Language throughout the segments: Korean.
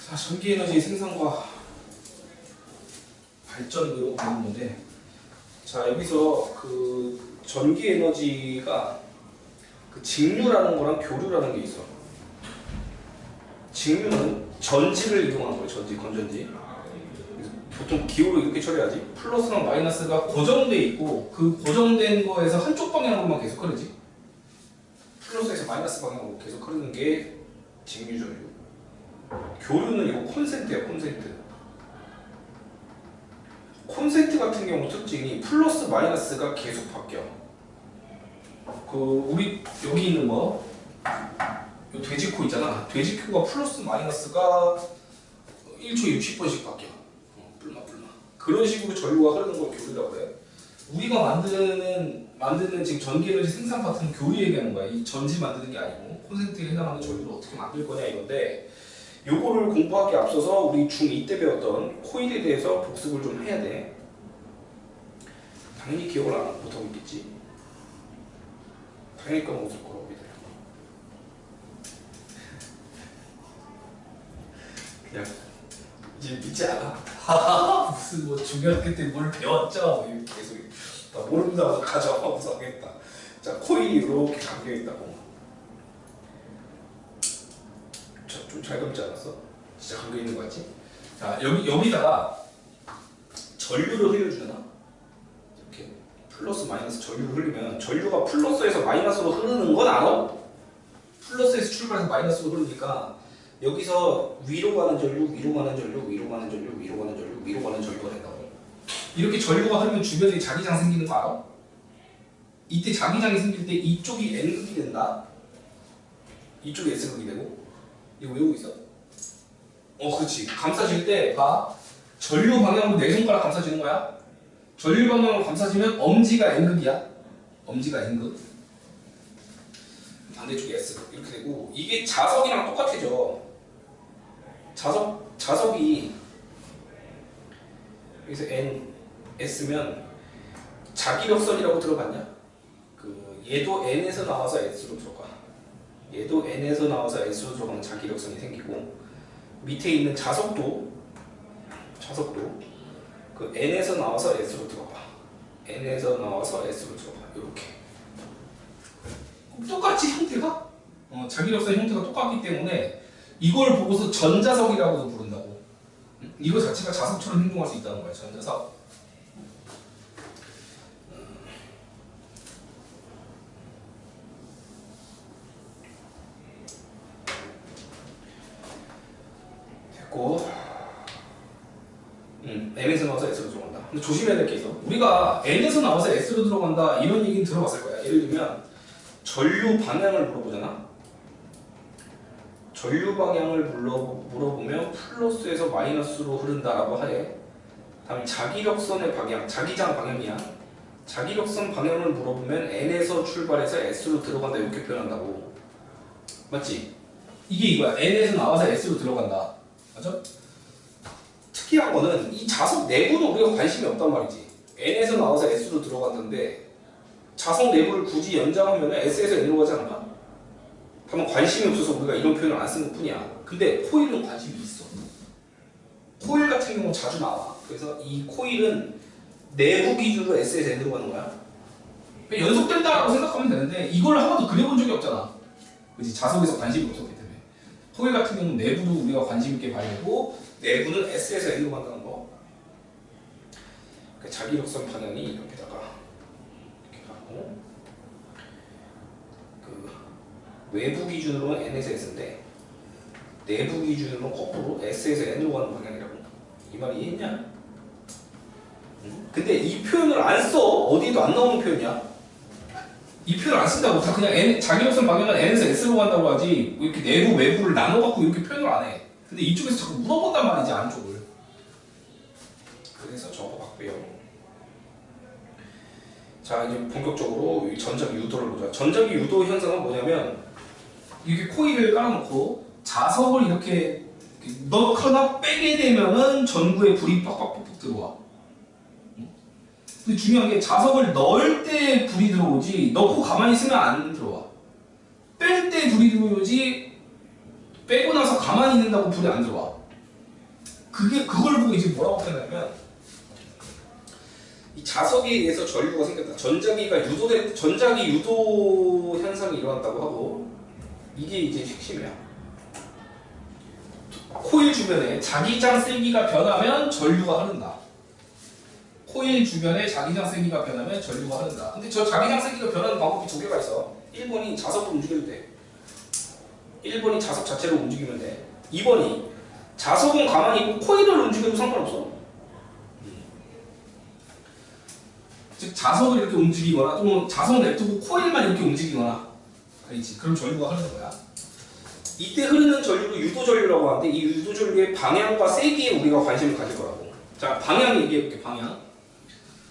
자, 전기에너지 생산과 발전 이런 거 보는 건데, 자 여기서 그 전기에너지가 그 직류라는 거랑 교류라는 게 있어. 직류는 전지를 이동하는 거예요. 전지, 건전지. 보통 기호로 이렇게 처리하지. 플러스랑 마이너스가 고정돼 있고 그 고정된 거에서 한쪽 방향으로만 계속 흐르지. 플러스에서 마이너스 방향으로 계속 흐르는 게 직류 전류. 교류는 이거 콘센트예요. 콘센트 같은 경우 특징이 플러스 마이너스가 계속 바뀌어. 그 우리 여기 있는 거, 요 돼지코 있잖아. 돼지코가 플러스 마이너스가 1초에 60번씩 바뀌어. 뿔마. 그런 식으로 전류가 흐르는 걸 교류라고 그래. 우리가 만드는 지금 전기에너지 생산 파트는 교류 얘기하는 거야. 이 전지 만드는 게 아니고 콘센트에 해당하는 전류를 어떻게 만들 거냐 이건데, 요거를 공부하기 앞서서 우리 중2 때 배웠던 코일에 대해서 복습을 좀 해야 돼. 당연히 기억을 못하고 있겠지. 당연히 까먹었을 거라고 믿어요. 그냥 이제 믿지 않아. 무슨 뭐 중학교 때 뭘 배웠죠? 계속 나 모른다고 가져와서 하겠다. 자, 코일이 이렇게 감겨 있다고. 좀 잘 감지 않았어? 진짜 감겨 있는 거 같지? 자, 여기다가 전류를 흘려주잖아. 이렇게 플러스 마이너스 전류를 흘리면 전류가 플러스에서 마이너스로 흐르는 건 알아? 플러스에서 출발해서 마이너스로 흐르니까 여기서 위로 가는 전류, 위로 가는 전류, 위로 가는 전류, 위로 가는 전류, 위로 가는 전류가 된다고. 이렇게 전류가 흐르면 주변에 자기장 생기는 거 알아? 이때 자기장이 생길 때 이쪽이 N극이 된다. 이쪽이 S극이 되고. 이거 외우고 있어? 그렇지. 감싸질 때 봐. 전류 방향으로 내 손가락 감싸지는 거야. 전류 방향으로 감싸지면 엄지가 N극이야. 엄지가 N극. 반대쪽이 S극. 이렇게 되고, 이게 자석이랑 똑같아져. 자석이 여기서 N, S면 자기력선이라고 들어봤냐? 얘도 N에서 나와서 S로 들어가. 얘도 N에서 나와서 S로 들어가는 자기력선이 생기고, 밑에 있는 자석도 그 N에서 나와서 S로 들어가. N에서 나와서 S로 들어가. 이렇게. 똑같이 형태가? 자기력선 형태가 똑같기 때문에 이걸 보고서 전자석이라고도 부른다고. 이거 자체가 자석처럼 행동할 수 있다는 거야. 전자석. 됐고, N에서 나와서 S로 들어간다. 근데 조심해야 될 게 있어. 우리가 N에서 나와서 S로 들어간다 이런 얘기는 들어봤을 거야. 예를 들면 전류 방향을 물어보잖아. 전류 방향을 물어보면 플러스에서 마이너스로 흐른다라고 하래. 다음 자기력선의 방향, 자기장 방향이야. 자기력선 방향을 물어보면 N에서 출발해서 S로 들어간다 이렇게 표현한다고. 맞지? 이게 이거야. N에서 나와서 S로 들어간다. 맞아? 특이한 거는 이 자석 내부도 우리가 관심이 없단 말이지. N에서 나와서 S로 들어갔는데 자석 내부를 굳이 연장하면 S에서 N으로 가지 않을까? 다만 관심이 없어서 우리가 이런 표현을 안 쓰는 것 뿐이야. 근데 코일은 관심이 있어. 코일 같은 경우는 자주 나와. 그래서 이 코일은 내부 기준으로 S에서 N으로 가는 거야. 연속된다라고 생각하면 되는데 이걸 한 번도 그려본 적이 없잖아. 그치? 자석에서 관심이 없었기 때문에. 코일 같은 경우는 내부도 우리가 관심 있게 봐야 되고, 내부는 S에서 N으로 간다는 거. 그러니까 자기력선 방향이 이렇게다가 이렇게 가고, 외부 기준으로는 N에서 S인데 내부 기준으로는 거꾸로 S에서 N으로 가는 방향이라고. 이 말 이해했냐? 근데 이 표현을 안 써. 어디에도 안 나오는 표현이야. 이 표현을 안 쓴다고. 다 그냥 자기력선 방향은 N에서 S로 간다고 하지 이렇게 내부 외부를 나눠갖고 이렇게 표현을 안 해. 근데 이쪽에서 자꾸 물어본단 말이지, 안쪽을. 그래서 저거 바꾸요. 자, 이제 본격적으로 전자기 유도를 보자. 전자기 유도 현상은 뭐냐면, 이렇게 코일을 깔아놓고 자석을 이렇게 넣거나 빼게 되면은 전구에 불이 빡빡빡 들어와. 근데 중요한 게 자석을 넣을 때 불이 들어오지 넣고 가만히 있으면 안 들어와. 뺄 때 불이 들어오지 빼고 나서 가만히 있는다고 불이 안 들어와. 그걸 보고 이제 뭐라고 표현하냐면 이 자석에 의해서 전류가 생겼다. 전자기 유도 현상이 일어났다고 하고 이게 이제 핵심이야. 코일 주변에 자기장 세기가 변하면 전류가 흐른다. 코일 주변에 자기장 세기가 변하면 전류가 흐른다. 근데 저 자기장 세기가 변하는 방법이 두 개가 있어. 1번이 자석을 움직여도 돼. 1번이 자석 자체로 움직이면 돼. 2번이 자석은 가만히 있고 코일을 움직여도 상관없어. 즉 자석을 이렇게 움직이거나 또는 자석 냅두고 코일만 이렇게 움직이거나 알겠지? 그럼 전류가 흐르는 거야. 이때 흐르는 전류를 유도전류라고 하는데 이 유도전류의 방향과 세기에 우리가 관심을 가질 거라고. 자, 방향 얘기해볼게. 방향.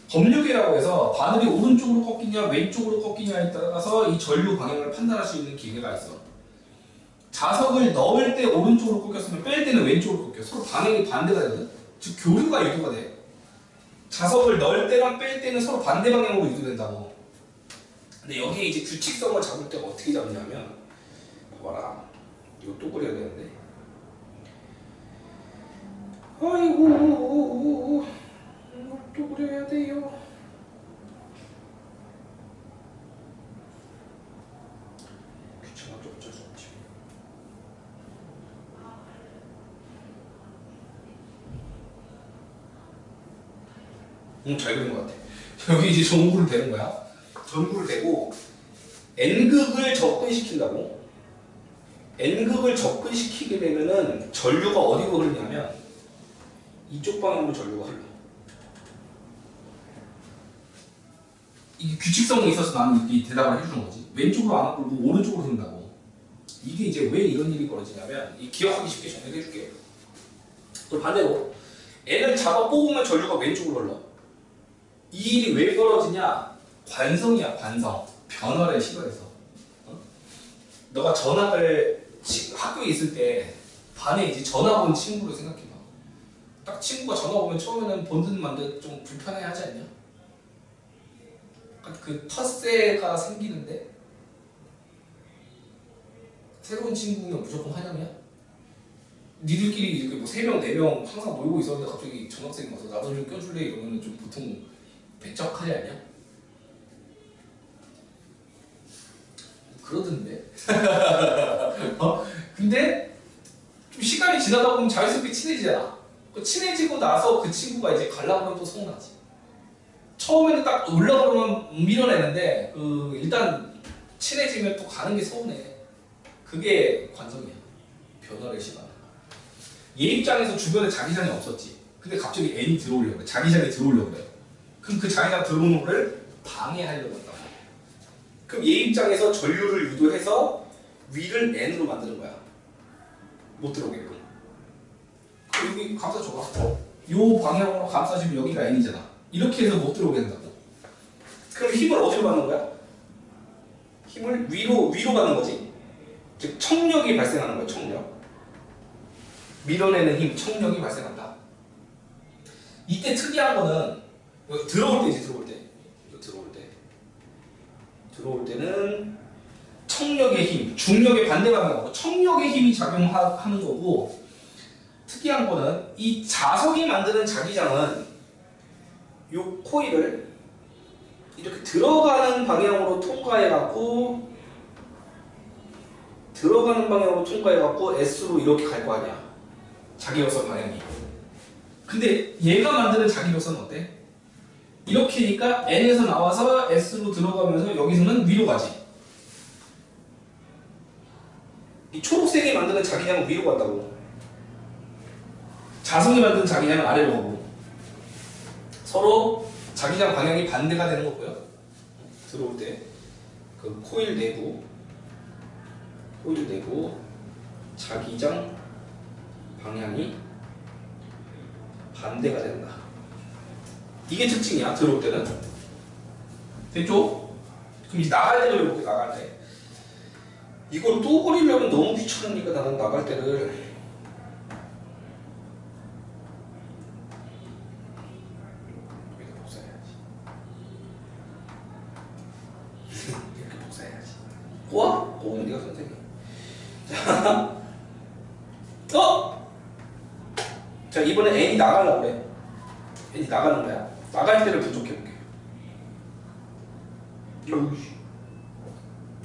법력이라고 해서 바늘이 오른쪽으로 꺾이냐 왼쪽으로 꺾이냐에 따라서 이 전류 방향을 판단할 수 있는 기계가 있어. 자석을 넣을 때 오른쪽으로 꺾였으면 뺄 때는 왼쪽으로 꺾여. 서로 방향이 반대가 되거든. 즉 교류가 유도가 돼. 자석을 넣을 때랑 뺄 때는 서로 반대 방향으로 유도된다고. 근데 여기에 이제 규칙성을 잡을 때가 어떻게 잡냐면 봐라. 이거 또 그려야 되는데. 아이고 이거 또 그려야 돼요. 귀찮아도 어쩔 수 없지. 잘 그린 것 같아. 여기 이제 전구를 대는 거야. 전구를 대고 N극을 접근시킨다고. N극을 접근시키게 되면은 전류가 어디로 흐르냐면 이쪽 방향으로 전류가 흘러. 이게 규칙성이 있어서 나는 이 대답을 해주는 거지. 왼쪽으로 안 흐르고 오른쪽으로 흐른다고. 이게 이제 왜 이런 일이 벌어지냐면 이 기억하기 쉽게 정리해 줄게. 또 반대로 N을 잡아 뽑으면 전류가 왼쪽으로 흘러. 이 일이 왜 벌어지냐? 관성이야, 관성. 변화를 시도해서. 너가 전학을 학교에 있을 때 반에 이제 전학 온 친구를 생각해봐. 딱 친구가 전학 오면 처음에는 본듯 만듯 좀 불편해하지 않냐? 그 텃세가 생기는데 새로운 친구면 무조건 환영이야? 니들끼리 이렇게 뭐 3명, 4명 항상 놀고 있었는데 갑자기 전학생이 와서 나도 좀 껴줄래 이러면 좀 보통 배척하지 않냐? 그러던데. 근데 좀 시간이 지나다 보면 자연스럽게 친해지잖아. 친해지고 나서 그 친구가 이제 가려고 또 서운하지. 처음에는 딱 올라오면 밀어내는데 일단 친해지면 또 가는 게 서운해. 그게 관성이야. 변화를 시도하는 거야. 얘 입장에서 주변에 자기장이 없었지. 근데 갑자기 N이 들어오려고 그래. 자기장이 들어오려고 그래. 그럼 그 자기장 들어오는 거를 방해하려고 한다고. 그럼 얘 입장에서 전류를 유도해서 위를 N으로 만드는 거야. 못 들어오게끔. 여기 감싸줘봐. 요 방향으로 감싸주면 여기가 N이잖아. 이렇게 해서 못 들어오게 한다고. 그럼 힘을 어디로 받는 거야? 힘을 위로 받는 거지. 즉 청력이 발생하는 거야. 청력. 밀어내는 힘, 청력이 발생한다. 이때 특이한 거는 들어올 때지. 들어올 때는 청력의 힘, 중력의 반대 방향으로 청력의 힘이 작용하는 거고, 특이한 거는 이 자석이 만드는 자기장은 이 코일을 이렇게 들어가는 방향으로 통과해갖고 S로 이렇게 갈 거 아니야. 자기력선 방향이. 근데 얘가 만드는 자기력선은 어때? 이렇게니까 N에서 나와서 S로 들어가면서 여기서는 위로 가지. 이 초록색이 만드는 자기장은 위로 간다고. 자석이 만드는 자기장은 아래로 가고. 서로 자기장 방향이 반대가 되는 거고요. 들어올 때 그 코일 내부 자기장 방향이 반대가 된다. 이게 특징이야. 들어올 때는. 됐죠? 그럼 이제 나갈 때도 이렇게 나갈 때 이걸 또 그리려면 너무 귀찮으니까 나는 나갈 때를 이렇게 복사해야지. 꼬아? 꼬우면 네가 선생님. 자, 자, 이번엔 n이 나가려고 그래. n이 나가는 거야. 나갈 때를 분석해볼게.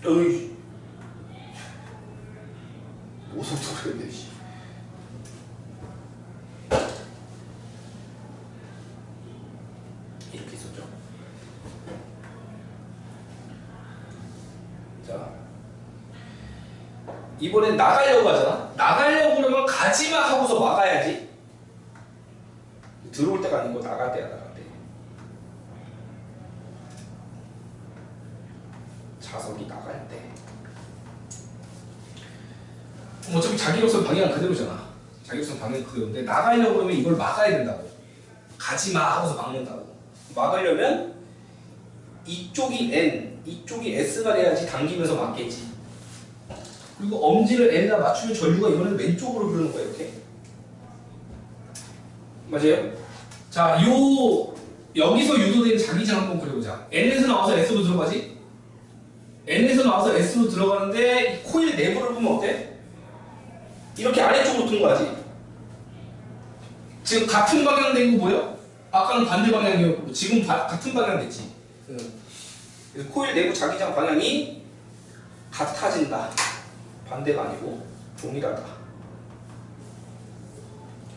어이씨. 뭐부터 그래야 돼, 씨. 이렇게 있었죠. 자, 이번엔 나가려고 하잖아. 나가려고 그러면 가지마 하고서 막아야지. 들어올 때가 아니고 나갈 때야, 나갈 때. 자석이 나갈 때. 어차피 자기력선 방향은 그대로잖아. 자기력선 방향은 그대로인데 나가려고 그러면 이걸 막아야 된다고. 가지마 하고서 막는다고. 막으려면 이쪽이 N, 이쪽이 S가 돼야지 당기면서 막겠지. 그리고 엄지를 N에다 맞추면 전류가 이거는 왼쪽으로 흐르는 거야, 이렇게. 맞아요? 자, 여기서 유도된 자기장 한번 그려보자. N에서 나와서 S로 들어가지? N에서 나와서 S로 들어가는데 이 코일 내부를 보면 어때? 이렇게 아래쪽으로 통과하지. 지금 같은 방향 된 거 보여? 아까는 반대 방향이었고 지금 같은 방향 됐지. 그래서 코일 내부 자기장 방향이 같아진다. 반대가 아니고 동일하다.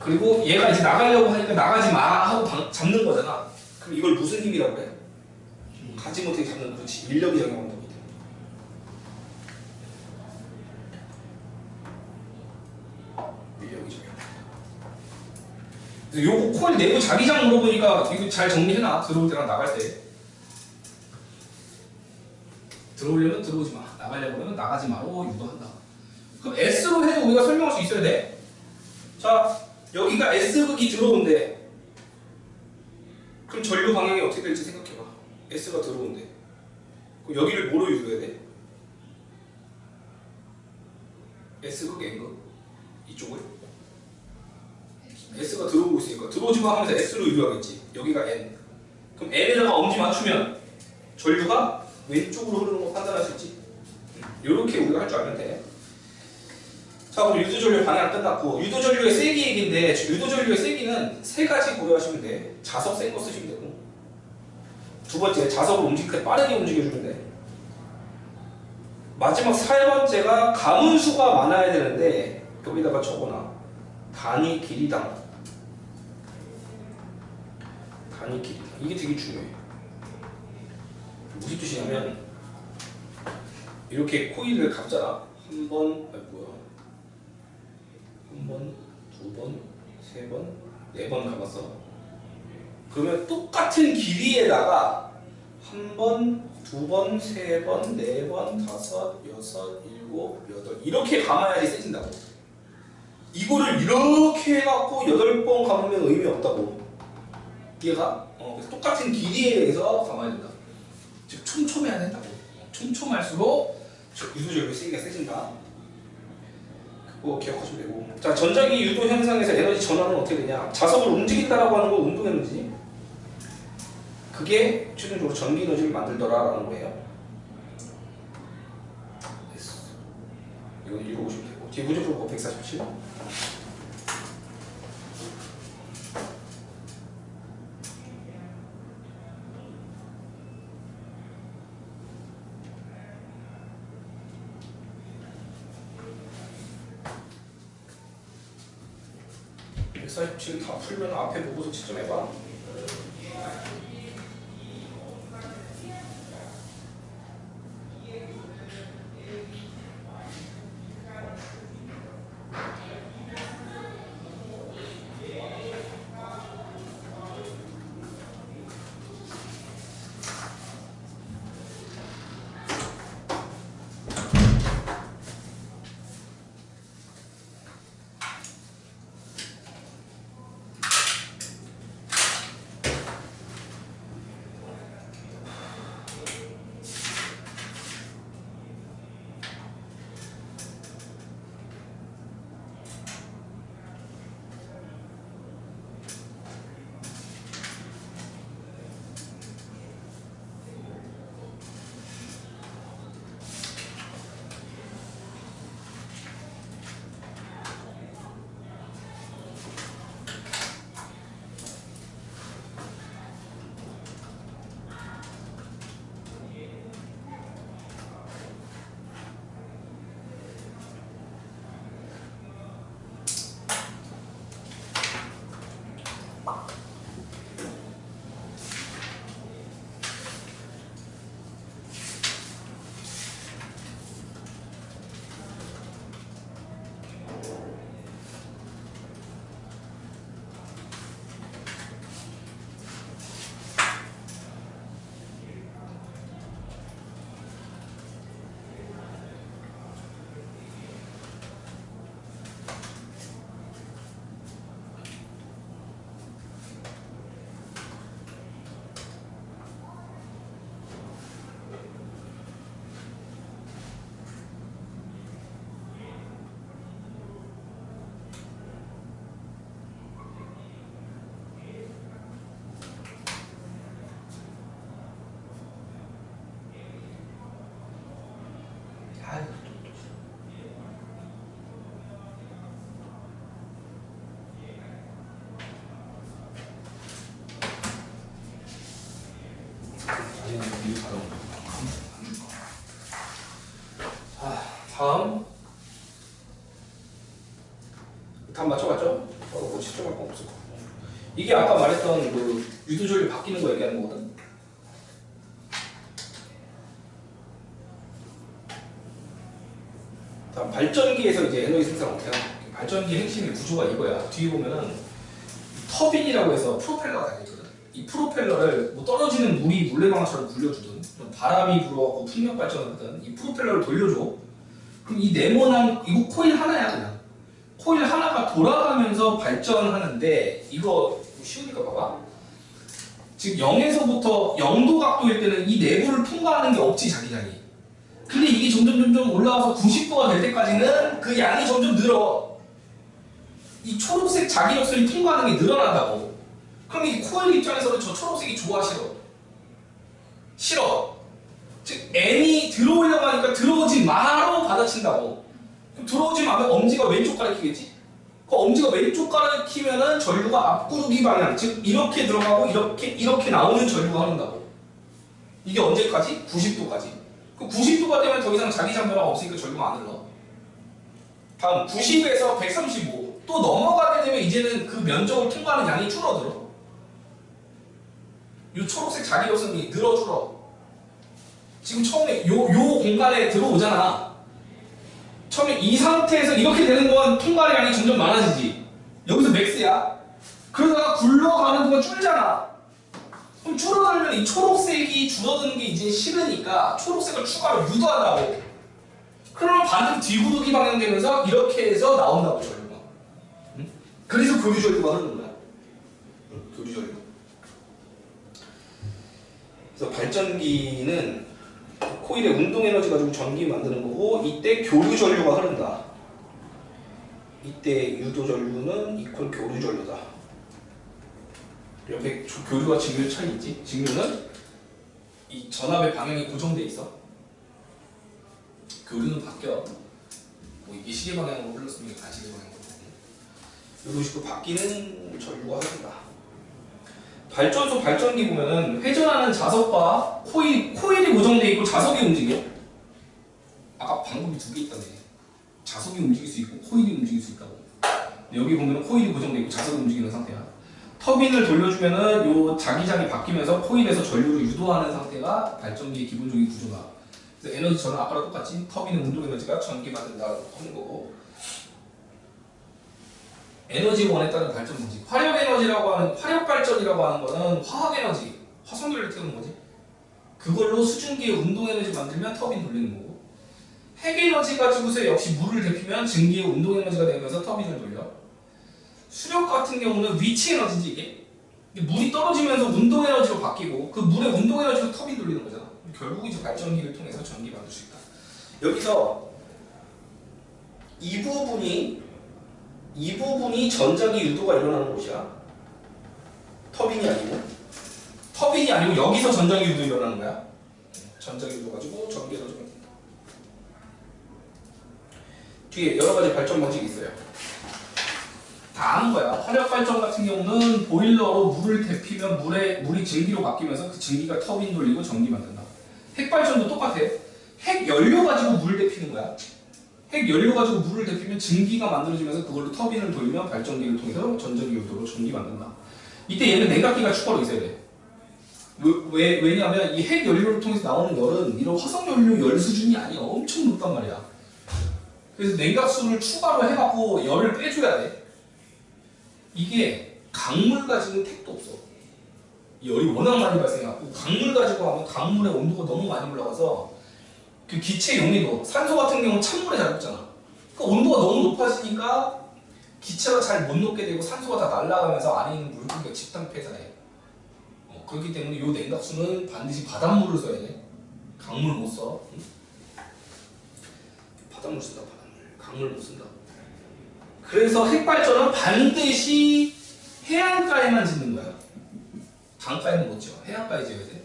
그리고 얘가 이제 나가려고 하니까 나가지 마 하고 잡는 거잖아. 그럼 이걸 무슨 힘이라고 해? 가지 못하게 잡는, 그렇지, 인력이 작용한다고. 요거 코일 내부 자기장 물어보니까 이거 잘 정리해놔. 들어올 때랑 나갈 때. 들어오려면 들어오지 마. 나가려고 하면 나가지 마로 유도한다. 그럼 S로 해도 우리가 설명할 수 있어야 돼. 자, 여기가 S극이 들어온대. 그럼 전류 방향이 어떻게 될지 생각해봐. S가 들어온대. 그럼 여기를 뭐로 유도해야 돼? S극, N극? 이쪽을? S가 들어오고 있으니까 들어오지 마 하면서 S로 유도하겠지. 여기가 N. 그럼 N에다가 엄지 맞추면 전류가 왼쪽으로 흐르는 거 판단할 수 있지. 이렇게 우리가 할 줄 알면 돼. 자, 그럼 유도전류 방향 끝났고, 유도전류의 세기 얘기인데, 유도전류의 세기는 세 가지 고려하시면 돼. 자석 센 거 쓰시면 되고, 두 번째 자석을 움직일 때 빠르게 움직여주면 돼. 마지막 세 번째가 가문수가 많아야 되는데 여기다가 적어놔. 단위 길이당. 단위 길이당. 이게 되게 중요해. 무슨 뜻이냐면 이렇게 코일을 감잖아. 한 번, 한 번, 두 번, 세 번, 네 번 감았어. 그러면 똑같은 길이에다가 한 번, 두 번, 세 번, 네 번, 다섯, 여섯, 일곱, 여덟 이렇게 감아야지 세진다고. 이거를 이렇게 해갖고 8번 감으면 의미 없다고. 이해가? 그래서 똑같은 길이에 의해서 감아야 된다. 즉 촘촘해야 된다고. 촘촘할수록 유도전류 세기가 세진다. 그거 기억하시면 되고. 자, 전자기 유도 현상에서 에너지 전환은 어떻게 되냐? 자석을 움직인다라고 하는 건 운동 에너지. 그게 최종적으로 전기 에너지를 만들더라라는 거예요. 됐어. 이거 읽어보시면 되고. 뒤에 문제 풀고 147. 지금 다 풀면 앞에 보고서 지점해봐. 다음 맞춰봤죠? 뭐 실점할 거 없을 거. 이게 아까 말했던 그 유도전류 바뀌는 거 얘기하는 거거든. 다음 발전기에서 이제 에너지 생산 어떻게 하나? 발전기 핵심의 구조가 이거야. 뒤에 보면은 터빈이라고 해서 프로펠러가 달려있거든. 이 프로펠러를 뭐 떨어지는 물이 물레방아처럼 굴려주든 바람이 불어갖고 풍력 발전하든 이 프로펠러를 돌려줘. 그럼 이 네모난 이거 코일 하나야 그냥. 코일 하나가 돌아가면서 발전하는데 이거 쉬우니까 봐봐. 지금 0에서부터 0도 각도일 때는 이 내부를 통과하는 게 없지 자기장이. 근데 이게 점점 올라와서 90도가 될 때까지는 그 양이 점점 늘어. 이 초록색 자기력선이 통과하는 게 늘어난다고. 그럼 이 코일 입장에서는 저 초록색이 좋아 싫어. 즉 N이 들어오려고 하니까 들어오지 마로 받아친다고. 그럼 들어오지 마면 엄지가 왼쪽 가리키겠지? 그 엄지가 왼쪽 가리키면은 전류가 앞구르기 방향, 즉 이렇게 들어가고 이렇게 나오는 전류가 흐른다고. 이게 언제까지? 90도까지. 그 90도가 되면 더 이상 자기장 변화가 없으니까 전류가 안 흘러. 다음 90에서 135. 또 넘어가게 되면 이제는 그 면적을 통과하는 양이 줄어들어. 이 초록색 자기력선이 줄어. 지금 처음에 요 공간에 들어오잖아. 처음에 이 상태에서 이렇게 되는 동안 통과의 양이 점점 많아지지. 여기서 맥스야. 그러다가 굴러가는 동안 줄잖아. 그럼 줄어들면 이 초록색이 줄어드는 게 이제 싫으니까 초록색을 추가로 유도한다고. 그러면 반대로 뒤구르기 방향 되면서 이렇게 해서 나온다고 전류가. 응? 그래서 교류전류가 흐르는 거야. 교류전류. 그래서 발전기는 코일의 운동에너지 가지고 전기 만드는 거고 이때 교류전류가 흐른다. 이때 유도전류는 이퀄 교류전류다. 옆에 교류와 직류 차이 있지? 직류는 이 전압의 방향이 고정돼 있어. 교류는 바뀌어. 뭐 이게 시계 방향으로 흘렀으면 다 시계 방향으로. 이런 식으로 바뀌는 전류가 흐른다. 발전소 발전기 보면은 회전하는 자석과 코일이 고정되어 있고 자석이 움직여. 아까 방법이 두 개 있다네. 자석이 움직일 수 있고 코일이 움직일 수 있다고. 여기 보면은 코일이 고정되어 있고 자석이 움직이는 상태야. 터빈을 돌려주면은 요 자기장이 바뀌면서 코일에서 전류를 유도하는 상태가 발전기의 기본적인 구조다. 그래서 에너지 전은 아까랑 똑같이 터빈은 운동 에너지가 전기 만든다고 하는 거고. 에너지원에 따른 발전 방식. 화력 에너지라고 하는 화력 발전이라고 하는 거는 화학 에너지, 화석연료를 태우는 거지. 그걸로 수증기의 운동 에너지 만들면 터빈 돌리는 거고. 핵 에너지 가지고서 역시 물을 데피면 증기의 운동 에너지가 되면서 터빈을 돌려. 수력 같은 경우는 위치 에너지지 이게. 물이 떨어지면서 운동 에너지로 바뀌고 그 물의 운동 에너지로 터빈 돌리는 거잖아. 결국 이제 발전기를 통해서 전기 만들 수 있다. 여기서 이 부분이 전자기 유도가 일어나는 곳이야. 터빈이 아니고 여기서 전자기 유도 일어나는 거야. 전자기 유도 가지고 전기 에너지가 된다. 뒤에 여러 가지 발전 방식이 있어요. 다 아는 거야. 화력 발전 같은 경우는 보일러로 물을 데피면 물이 증기로 바뀌면서 그 증기가 터빈 돌리고 전기 만든다. 핵 발전도 똑같아. 핵 연료 가지고 물 데피는 거야. 핵 연료 가지고 물을 데피면 증기가 만들어지면서 그걸로 터빈을 돌리면 발전기를 통해서 전자기 유도로 전기 만든다. 이때 얘는 냉각기가 추가로 있어야 돼. 왜냐하면 이 핵 연료를 통해서 나오는 열은 이런 화석 연료 열 수준이 아니야. 엄청 높단 말이야. 그래서 냉각수를 추가로 해갖고 열을 빼줘야 돼. 이게 강물 가지고는 택도 없어. 열이 워낙 많이 발생해갖고 강물 가지고 하면 강물의 온도가 너무 많이 올라가서 그 기체 용리도 산소 같은 경우는 찬물에 잘 녹잖아. 그 온도가 너무 높아지니까 기체가 잘 못 녹게 되고 산소가 다 날아가면서 안에 있는 물고기가 집단 폐사해. 그렇기 때문에 이 냉각수는 반드시 바닷물을 써야 돼. 강물 못 써. 응? 바닷물 쓴다. 강물 못 쓴다. 그래서 핵발전은 반드시 해안가에만 짓는 거야. 강가에는 못 지어. 해안가에 지어야 돼.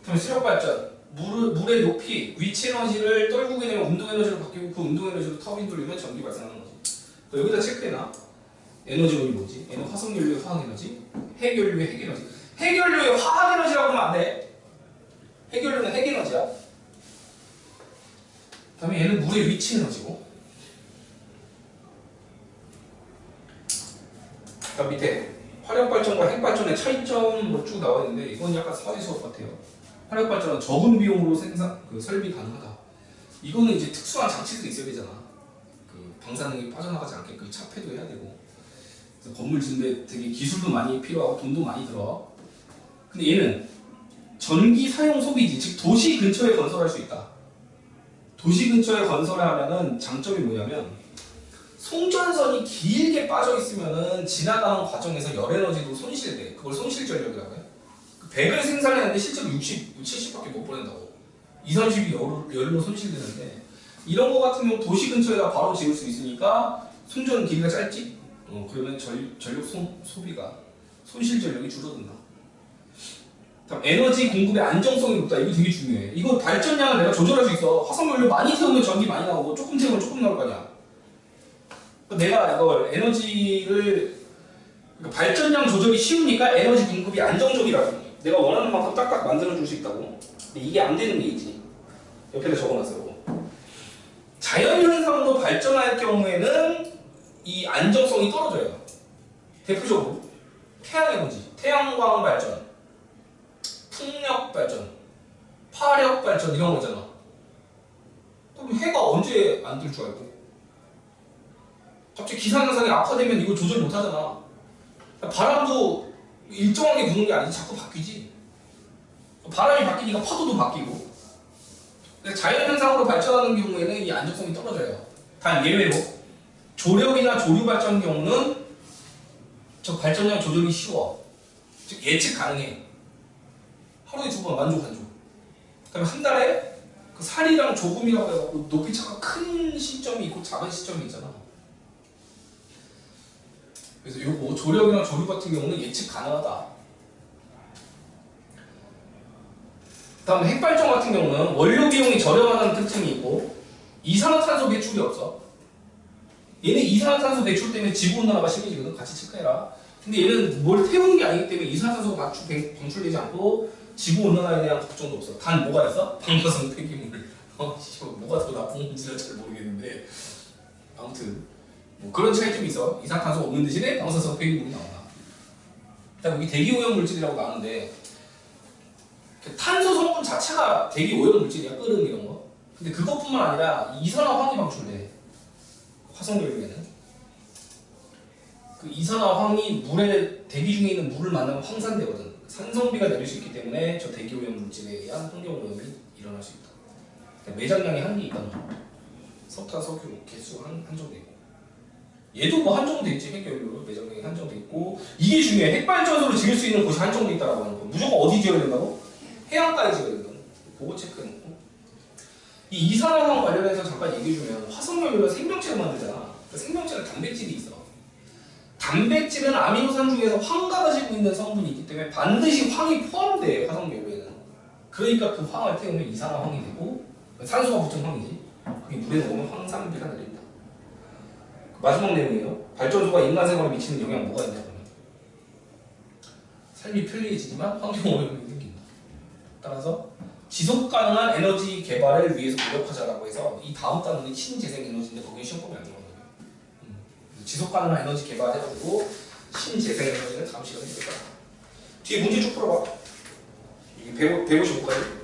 그럼 수력발전. 물의 높이, 위치 에너지를 떨구게 되면 운동 에너지로 바뀌고 그 운동 에너지로 터빈 돌리면 전기 발생하는 거지. 여기다 체크해놔. 에너지원이 뭐지? 화석연료의 화학에너지, 핵연료의 핵에너지. 핵연료의 화학에너지라고 하면 안 돼. 핵연료는 핵에너지야. 다음에 얘는 물의 위치 에너지고. 그러니까 밑에 화력발전과 핵발전의 차이점 뭐 쭉 나와 있는데 이건 약간 사회 수업 같아요. 화력발전은 적은 비용으로 생산 설비 가능하다. 이거는 이제 특수한 장치들이 있어야 되잖아. 그 방사능이 빠져나가지 않게끔 차폐도 해야 되고. 그래서 건물 짓는데 되게 기술도 많이 필요하고 돈도 많이 들어. 근데 얘는 전기 사용 소비지, 즉 도시 근처에 건설할 수 있다. 도시 근처에 건설하면은 장점이 뭐냐면 송전선이 길게 빠져 있으면은 지나가는 과정에서 열 에너지도 손실돼. 그걸 손실 전력이라고 해요. 100을 생산했는데 실제로 60, 70밖에 못 보낸다고. 2, 30이 열로 손실되는데 이런 거 같은 경우 도시 근처에다 바로 지을 수 있으니까 송전 길이가 짧지? 그러면 전력 소비가 손실 전력이 줄어든다. 다음 에너지 공급의 안정성이 높다. 이거 되게 중요해. 이거 발전량을 내가 조절할 수 있어. 화석연료 많이 태우면 전기 많이 나오고 조금 태우면 조금 나올 거 아니야. 내가 이걸 에너지를 그러니까 발전량 조절이 쉬우니까 에너지 공급이 안정적이라고. 내가 원하는 만큼 딱딱 만들어 줄 수 있다고. 근데 이게 안 되는 게 있지. 옆에다 적어놨어요. 자연현상으로 발전할 경우에는 이 안정성이 떨어져요. 대표적으로 태양에너지, 태양광 발전, 풍력 발전, 화력 발전 이런 거 있잖아. 그럼 해가 언제 안 뜰 줄 알고? 갑자기 기상현상이 악화되면 이거 조절 못 하잖아. 바람도 일정하게 부는 게 아니지 자꾸 바뀌지. 바람이 바뀌니까 파도도 바뀌고. 자연현상으로 발전하는 경우에는 이 안정성이 떨어져요. 단 예외로 조력이나 조류 발전 경우는 저 발전량 조절이 쉬워. 즉 예측 가능해. 하루에 2번 만족 한조. 그다음에 한 달에 그 살이랑 조금이라고 해갖고 높이 차가 큰 시점이 있고 작은 시점이 있잖아. 그래서 요거 조력이랑 조류 같은 경우는 예측 가능하다. 다음에 핵발전 같은 경우는 원료 비용이 저렴하다는 특징이 있고 이산화탄소 배출이 없어. 얘는 이산화탄소 배출 때문에 지구온난화가 심해지거든. 같이 체크해라. 근데 얘는 뭘 태우는 게 아니기 때문에 이산화탄소가 방출되지 않고 지구온난화에 대한 걱정도 없어. 단 뭐가 있어? 방사성 폐기물. 뭐가 더 나쁜 건지는 잘 모르겠는데 아무튼 뭐 그런 차이점이 있어. 이산화탄소가 없는 대신에 방사성 폐기물이 나온다. 그다음 여기 대기오염 물질이라고 나오는데 탄소 성분 자체가 대기오염 물질이야. 끓음 이런 거. 근데 그것뿐만 아니라 이산화황이 방출돼. 화석연료에는. 그 이산화황이 물에 대기 중에 있는 물을 만나면 황산되거든. 산성비가 내릴 수 있기 때문에 저 대기오염 물질에 의한 환경오염이 일어날 수 있다. 그러니까 매장량이 한계 있다는 거. 석탄, 석유 개수 한정돼 있고. 얘도 뭐 한정돼 있지. 핵연료로 매장량이 한정돼 있고. 이게 중요해. 핵발전소를 지을 수 있는 곳이 한정돼 있다라고 하는 거. 무조건 어디 지어야 된다고? 해안가에 지어야 된다고. 보고 체크해놓고. 이 이산화황 관련해서 잠깐 얘기해주면 화석연료가 생명체를 만들잖아. 그 생명체는 단백질이 있어. 단백질은 아미노산 중에서 황과 가지고 있는 성분이 있기 때문에 반드시 황이 포함돼. 화석연료에는. 그러니까 그 황을 태우면 이산화황이 되고 산소가 붙은 황이지. 그게 물에 넣으면 황산비가 내린다. 마지막 내용이에요. 발전소가 인간 생활에 미치는 영향 뭐가 있냐. 삶이 편리해지지만 환경오염이 생긴다. 따라서 지속 가능한 에너지 개발을 위해서 노력하자라고 해서 이 다음 단어는 신재생 에너지인데 거기에 시험범위 안 들어가거든요. 지속 가능한 에너지 개발해가지고 신재생 에너지는 다음 시간에 해볼 거야. 뒤에 문제 쭉 풀어봐. 이게 155까지.